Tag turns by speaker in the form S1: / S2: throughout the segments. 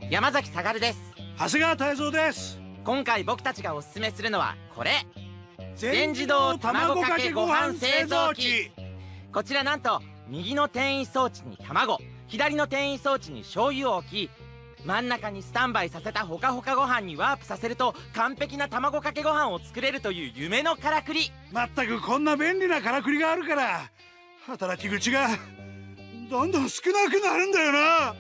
S1: 山崎さがるです。
S2: 長谷川泰造です。
S1: 今回僕たちがおすすめするのはこれ、
S2: 全自動卵かけご飯製造機。
S1: こちらなんと右の転移装置に卵、左の転移装置に醤油を置き、真ん中にスタンバイさせたほかほかご飯にワープさせると完璧な卵かけご飯を作れるという夢のからくり。
S2: まったくこんな便利なからくりがあるから働き口がどんどん少なくなるんだよな。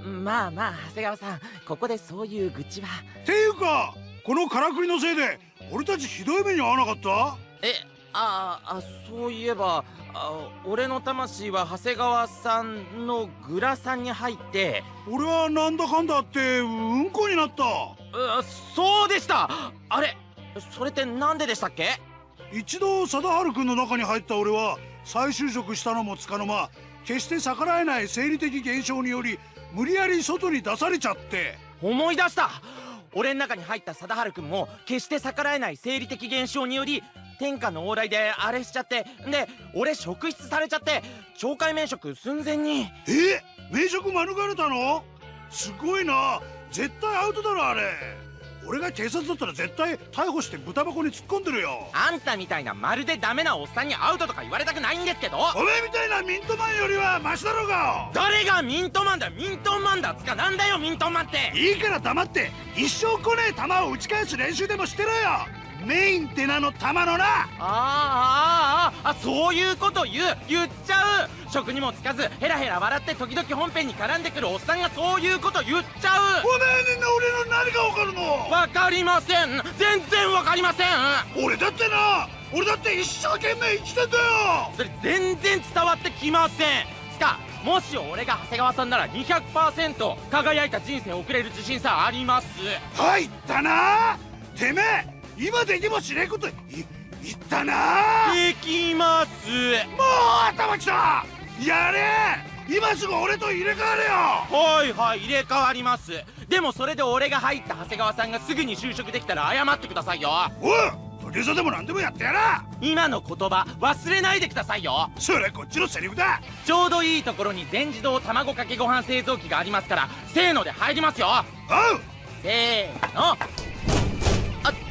S1: まあまあ長谷川さん、ここでそういう愚痴は。
S2: っていうかこのからくりのせいで俺たちひどい目に遭わなかった？
S1: そういえば俺の魂は長谷川さんのグラサンに入って、
S2: 俺はなんだかんだってうんこになった。
S1: そうでした。あれ、それってなんででしたっけ？
S2: 一度貞治君の中に入った俺は再就職したのもつかの間、決して逆らえない生理的現象により無理やり外に出されちゃって。
S1: 思い出した。俺の中に入った貞治君も決して逆らえない生理的現象により天下の往来であれしちゃって、で俺職質されちゃって懲戒免職寸前に。
S2: 免職免れたの？すごいな。絶対アウトだろあれ。俺が警察だったら絶対逮捕して豚箱に突っ込んでるよ。
S1: あんたみたいなまるでダメなおっさんにアウトとか言われたくないんですけど。
S2: おめえみたいなミントマンよりはマシだろうが。
S1: 誰がミントマンだ。ミントマンだつかなんだよミントマンって。
S2: いいから黙って一生来ねえ球を打ち返す練習でもしてろよ。メインって名の球のな。
S1: そういうこと言っちゃう。職にもつかずヘラヘラ笑って時々本編に絡んでくるおっさんがそういうこと言っちゃう。
S2: おめえに俺の何が分かるの？
S1: 分かりません。全然分かりません。
S2: 俺だって一生懸命生きてんだよ。
S1: それ全然伝わってきません。つかもし俺が長谷川さんなら 200% 輝いた人生を送れる自信さあります。
S2: 入ったな。てめえ今できもしねえこと言ったな。
S1: できます。
S2: もう頭きた。やれ。今すぐ俺と入れ替われよ。
S1: はい入れ替わります。でもそれで俺が入った長谷川さんがすぐに就職できたら謝ってくださいよ。
S2: おい、土下座でも何でもやってやら。
S1: 今の言葉忘れないでくださいよ。
S2: それこっちのセリフだ。
S1: ちょうどいいところに全自動卵かけご飯製造機がありますからせーので入りますよ。
S2: おう。
S1: せーの。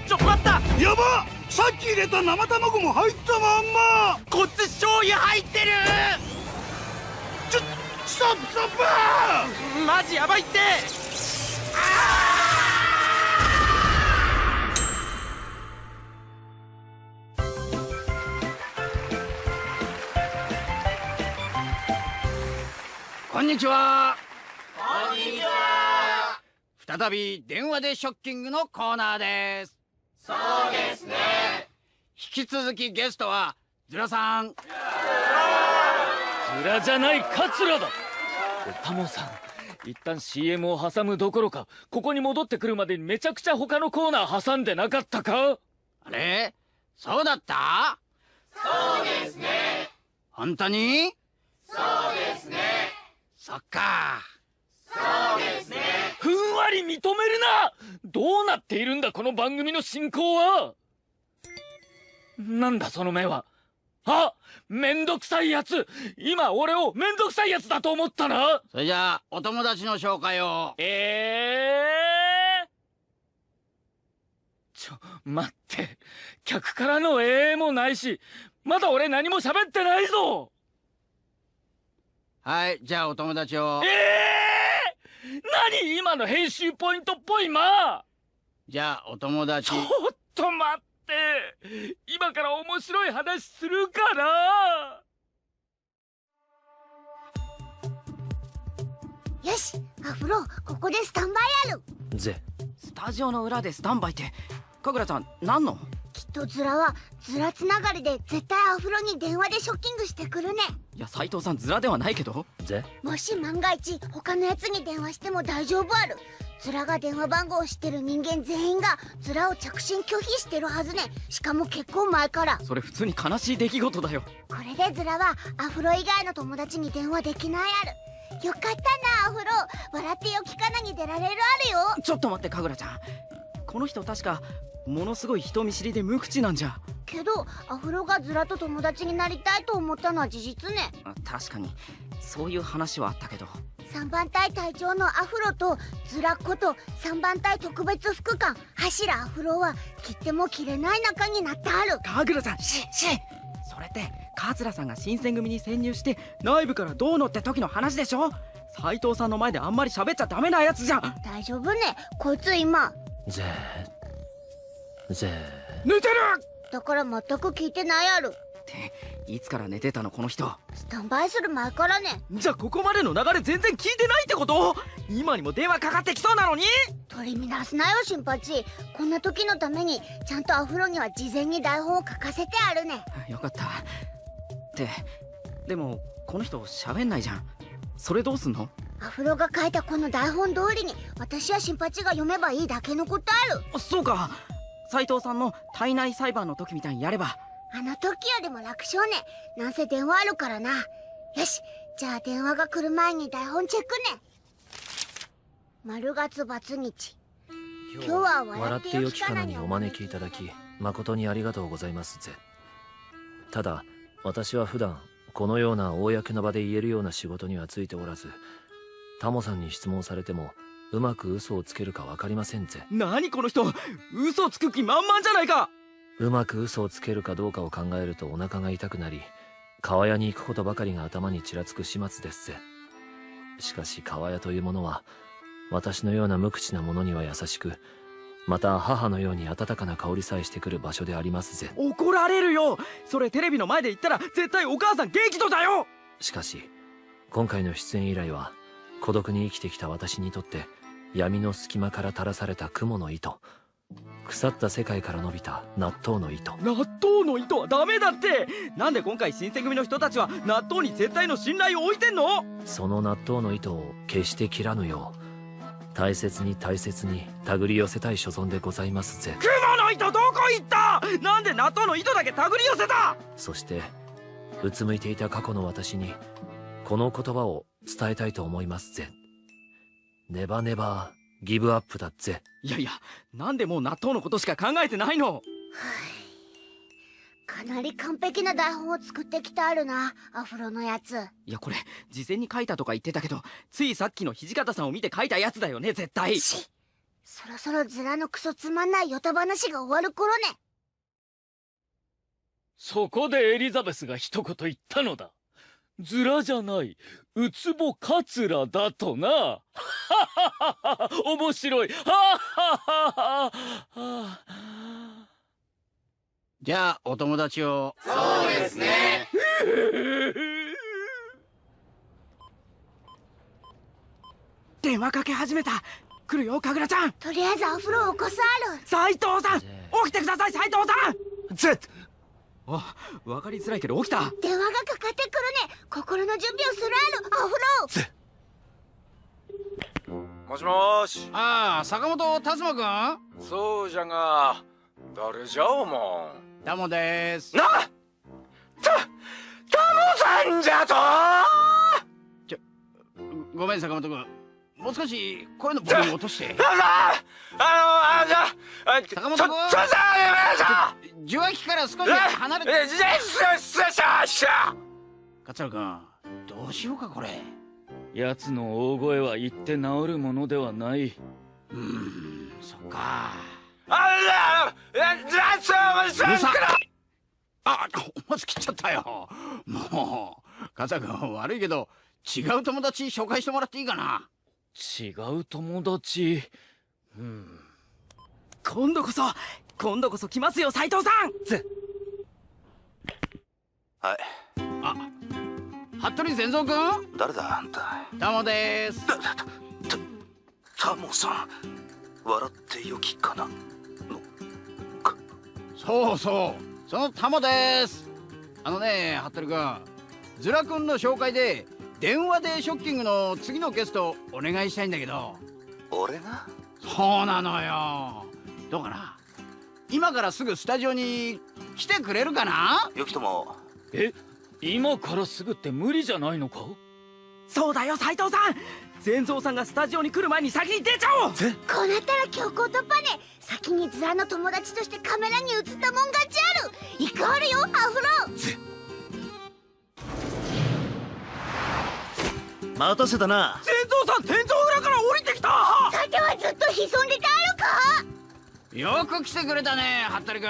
S1: 待った。
S2: やば。さっき入れた生卵も入ったまんま。
S1: こっち醤油入ってる。
S2: ストップ。
S1: マジやばいって。
S3: こんにちは。
S1: こんにちは。
S3: 再び電話でショッキングのコーナーです。
S1: そうですね。
S3: 引き続きゲストはズラさん。
S4: ズラじゃないカツラだ。タモさん、一旦 CM を挟むどころかここに戻ってくるまでにめちゃくちゃ他のコーナー挟んでなかったか？
S3: あれ、そうだった？
S1: そうですね。
S3: 本当に？
S1: そうですね。
S3: そっか。
S1: そうですね。
S4: ふんわり認めるな。どうなっているんだこの番組の進行は。なんだその目は。めんどくさいやつ。今俺をめんどくさいやつだと思ったな。
S3: それじゃあお友達の紹介を。
S4: 待って、客からのもないしまだ俺何も喋ってないぞ。
S3: はい、じゃあお友達を。
S4: 何今の編集ポイントっぽい間。
S3: じゃあお友達。
S4: ちょっと待って、今から面白い話するから。
S5: よし、アフロここでスタンバイある。
S6: スタジオの裏でスタンバイってかぐらちゃん何の？
S5: きっとズラはズラつながりで絶対アフロに電話でショッキングしてくるね。
S6: いや斉藤さんズラではないけど。
S5: もし万が一他のやつに電話しても大丈夫ある。ズラが電話番号を知ってる人間全員がズラを着信拒否してるはずね。しかも結構前から。
S6: それ普通に悲しい出来事だよ。
S5: これでズラはアフロ以外の友達に電話できないある。よかったなアフロ。笑ってよきかなに出られるあるよ。
S6: ちょっと待ってかぐらちゃん、この人確かものすごい人見知りで無口なんじゃ。
S5: けどアフロがズラと友達になりたいと思ったのは事実ね。
S6: 確かにそういう話はあったけど。
S5: 3番隊隊長のアフロとズラこと3番隊特別副官柱アフロは切っても切れない仲になってある。
S6: 神楽さん、それって桂さんが新選組に潜入して内部からどうのって時の話でしょ。斉藤さんの前であんまり喋っちゃダメなやつじゃん。
S5: 大丈夫ね、こいつ今
S4: 寝
S6: てる
S5: だから全く聞いてないある。
S6: っていつから寝てたのこの人。
S5: スタンバイする前からね。
S6: じゃあここまでの流れ全然聞いてないってこと？今にも電話かかってきそうなのに。
S5: 取り乱すなよ新八。こんな時のためにちゃんとアフロには事前に台本を書かせてあるね。
S6: よかった。ってでもこの人喋んないじゃん。それどうすんの？
S5: アフロが書いたこの台本通りに私や新八が読めばいいだけのことある。
S6: そうか。斉藤さんの体内裁判の時みたいにやれば。
S5: あの時よりも楽勝ね。なんせ電話あるからな。よし、じゃあ電話が来る前に台本チェックね。丸月バツ日。今日は笑ってよきかなにお招きいただき
S7: 誠にありがとうございますぜ。ただ私は普段このような公の場で言えるような仕事にはついておらず、タモさんに質問されてもうまく嘘をつけるか分かりませんぜ。
S6: 何この人、嘘つく気満々じゃないか。
S7: うまく嘘をつけるかどうかを考えるとお腹が痛くなり、川屋に行くことばかりが頭にちらつく始末ですぜ。しかし川屋というものは私のような無口な者には優しく、また母のように温かな香りさえしてくる場所でありますぜ。
S6: 怒られるよ。それテレビの前で言ったら絶対お母さん激怒だよ。
S7: しかし今回の出演依頼は孤独に生きてきた私にとって闇の隙間から垂らされた雲の糸、腐った世界から伸びた納豆の糸。
S6: 納豆の糸はダメだって。なんで今回新選組の人たちは納豆に絶対の信頼を置いてんの？
S7: その納豆の糸を決して切らぬよう大切に大切に手繰り寄せたい所存でございますぜ。
S6: 雲の糸どこ行った？なんで納豆の糸だけ手繰り寄せた？
S7: そしてうつむいていた過去の私にこの言葉を伝えたいと思いますぜ。ネバネバギブアップだぜ。
S6: いやいや、なんでもう納豆のことしか考えてないの？
S5: かなり完璧な台本を作ってきてあるな、アフロのやつ。
S6: いやこれ事前に書いたとか言ってたけど、ついさっきの土方さんを見て書いたやつだよね絶対。
S5: そろそろズラのクソつまんないヨタ話が終わる頃ね。
S4: そこでエリザベスが一言言ったのだ。ズラじゃないウツボカツラだとな。はははは、面白い。はははは。
S3: じゃあお友達を。
S8: そうですね。
S6: 電話かけ始めた。来るよ神楽ちゃん。
S5: とりあえずアフロを起こすある。
S6: 斉藤さん起きてください。斉藤さん。
S7: ぜっ
S6: あ、分かりづらいけど起きた。
S5: 電話がかかってくるね。心の準備をするある、アフロ。
S8: もしもーし。
S3: ああ、坂本達馬くん。
S8: そうじゃが、誰じゃおもん。
S3: タモでーす。
S8: タモさんじゃと
S3: ごめん坂本くん、もう少し声のボリューム落として。坂本くん、受話器から少し離れて。桂くん、どうしようかこれ。
S4: 奴の大声は言って治るものではない。
S3: そっか。
S8: うるさ
S3: あ、思い切っちゃったよ。もう桂くん悪いけど違う友達紹介してもらっていいかな。
S4: 違う友達。
S6: 今度こそ来ますよ斉藤さん。
S8: はい。
S3: あ、服部善三くん。
S8: 誰だあんた。
S3: タモでーす。
S8: タモさん、笑ってよきかな。
S3: そうそう、そのタモでーす。あのね服部くん、ズラくんの紹介で電話でショッキングの次のゲストお願いしたいんだけど。
S8: 俺が？
S3: そうなのよ。どうかな、今からすぐスタジオに来てくれるかな。
S8: よきとも。
S4: え、今からすぐって無理じゃないのか？
S6: そうだよ斉藤さん。善三さんがスタジオに来る前に先に出ちゃおう。
S5: こうなったら強行突破ね。先にズラの友達としてカメラに映ったもん勝ちある。イコールよアフロ。
S2: 待たせたな。
S6: 善父さん天井裏から降りてきた。
S5: さてはずっと潜んでたあるか。
S3: よく来てくれたね服部君。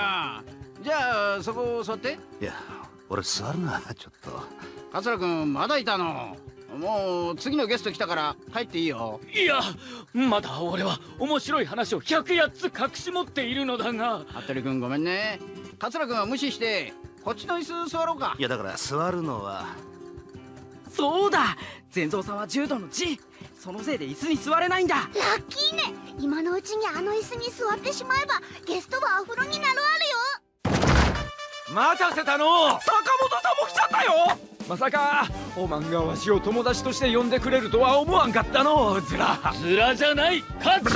S3: じゃあそこ座って。
S8: いや俺座るなちょっと。
S3: 桂君まだいたの。もう次のゲスト来たから帰っていいよ。
S4: いや、まだ俺は面白い話を108つ隠し持っているのだが。
S3: 服部君ごめんね。桂君は無視してこっちの椅子座ろうか。
S8: いやだから座るのは。
S6: そうだ、善蔵さんは重度の G。 そのせいで椅子に座れないんだ。
S5: ラッキーね。今のうちにあの椅子に座ってしまえばゲストはお風呂になる
S1: 待たせたの。
S6: 坂本さんも来ちゃったよ。
S9: まさかおまんがわしを友達として呼んでくれるとは思わんかったのズラ。
S4: ズラじゃない、カツ。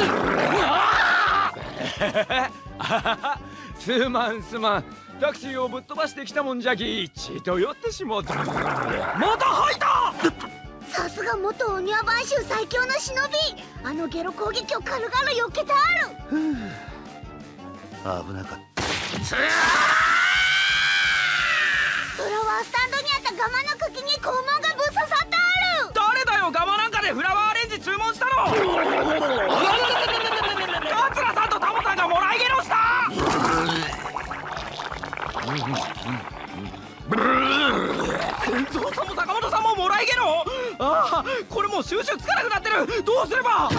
S9: すまんすまん、タクシーをぶっ飛ばしてきたもんじゃきちと寄ってしもうた。また吐いた。
S5: さすが元お庭番衆最強の忍び。あのゲロ攻撃を軽々避けてある。
S8: 危なかった。
S5: フラワースタンドにあったガマの茎に肛門がぶっ刺さってある。
S6: 誰だよ、ガマなんかでフラワーアレンジ注文したの。桂さんとタモさんがもらいゲロした。善蔵さんも坂本さんももらいゲロ。ああ、これもう収集つかなくなってる。どうすれば。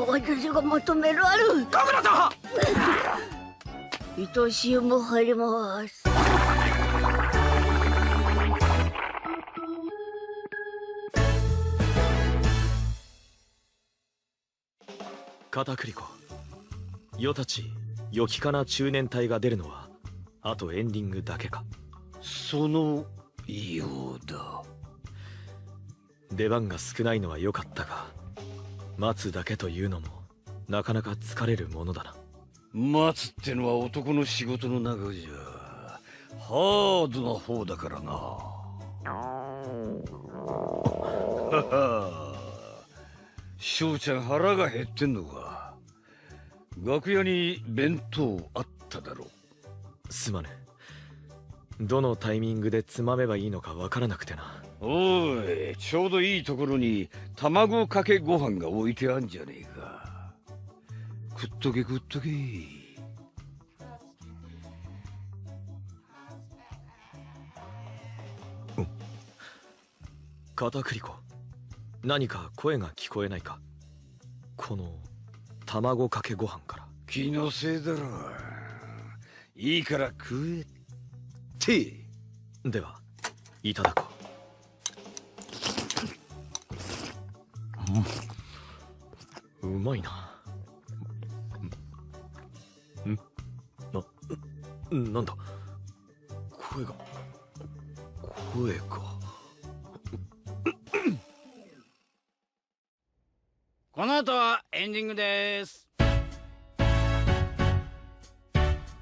S5: 私がまとめるある。
S6: カメラちゃん。
S5: 愛しいも入ります。
S7: 片栗粉、世たち良きかな中年隊が出るのはあとエンディングだけか。
S2: そのようだ。
S7: 出番が少ないのは良かったが、待つだけというのもなかなか疲れるものだな。
S2: 待つってのは男の仕事の中じゃハードな方だからな。翔ちゃん腹が減ってんのか。楽屋に弁当あっただろう。
S7: すまねえ、どのタイミングでつまめばいいのかわからなくてな。
S2: おい、ちょうどいいところに卵かけご飯が置いてあんじゃねえか。食っとけ食っとけ。
S7: 片栗粉、何か声が聞こえないか。この卵かけご飯から。
S2: 気のせいだろ。いいから食えって。
S7: ではいただこう。うまいな。なんだ声か。
S3: この後はエンディングです。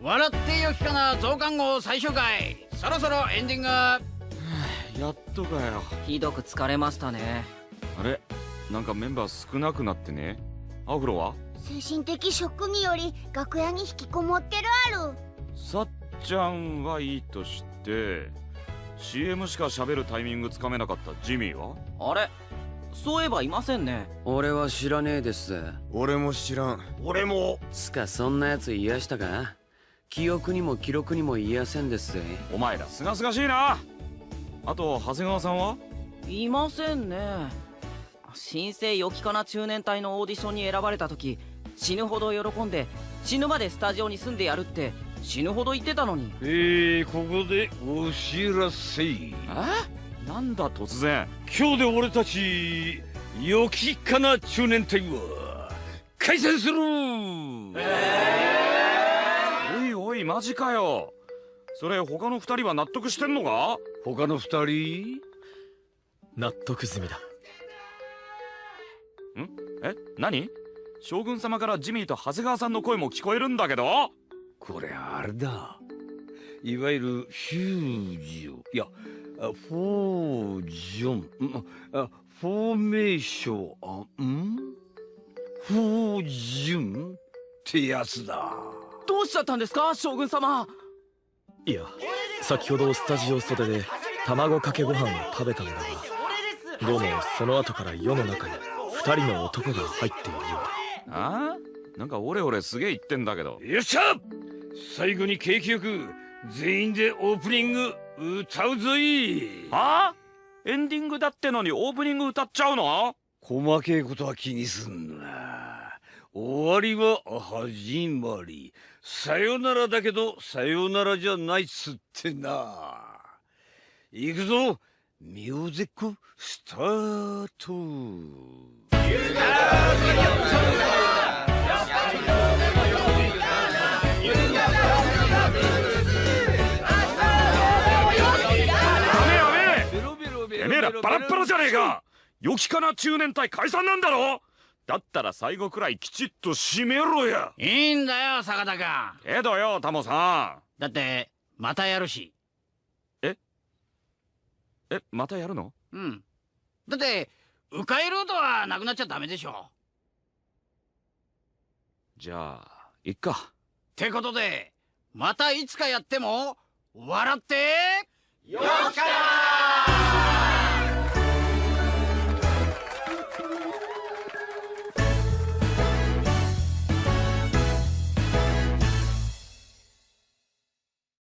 S3: 笑ってよきかな増刊号最終回、そろそろエンディング。
S10: やっとかよ。
S6: ひどく疲れましたね。
S10: あれ、なんかメンバー少なくなってね。アフロは
S5: 精神的ショックにより楽屋に引きこもってるある。
S10: さっちゃんはいいとして CM しか喋るタイミングつかめなかったジミーは。
S6: あれ、そういえばいませんね。
S11: 俺は知らねえです。
S12: 俺も知らん。
S2: 俺も。
S11: つかそんなやつ癒したか。記憶にも記録にも言いやせんですぜ。
S10: お前らすがすがしいな。あと長谷川さんはい
S6: ませんね。新生よきかな中年隊のオーディションに選ばれた時、死ぬほど喜んで死ぬまでスタジオに住んでやるって死ぬほど言ってたのに。
S2: ここでお知らせ。
S10: なんだ突然。
S2: 今日で俺たちよきかな中年隊は解散する。
S10: おいおいマジかよ。それ他の2人は納得してんのか。
S2: 他の2人
S7: 納得済みだ。
S10: 何。将軍様からジミーと長谷川さんの声も聞こえるんだけど。
S2: これあれだ、いわゆるフュージョン、いやフォージョン、フォーメーション、フォージョンってやつだ。
S6: どうしちゃったんですか将軍様。
S7: いや、先ほどスタジオ袖で卵かけご飯を食べたのだが、
S12: どうもその後から世の中に2人の男が入っているようだ。
S10: ああ、なんかオレオレすげえ言ってんだけど。
S2: よっしゃ、最後に景気よく全員でオープニング歌うぞい。
S10: はあ、エンディングだってのにオープニング歌っちゃうの？
S2: 細けいことは気にすんな。終わりは始まり。さよならだけどさよならじゃないっつってな。行くぞ、ミュージックスタート。
S10: てめえらバラッバラじゃねえか。良きかな中年隊解散なんだろ。だったら最後くらいきちっと締めろや。
S3: いいんだよ坂田か。
S10: けどよタモさん、
S3: だってまたやるし。
S10: またやるの？
S3: うん。だって迂回ルートはなくなっちゃダメでしょ。
S10: じゃあいっか。
S3: ってことでまたいつかやっても笑って
S1: よきかな。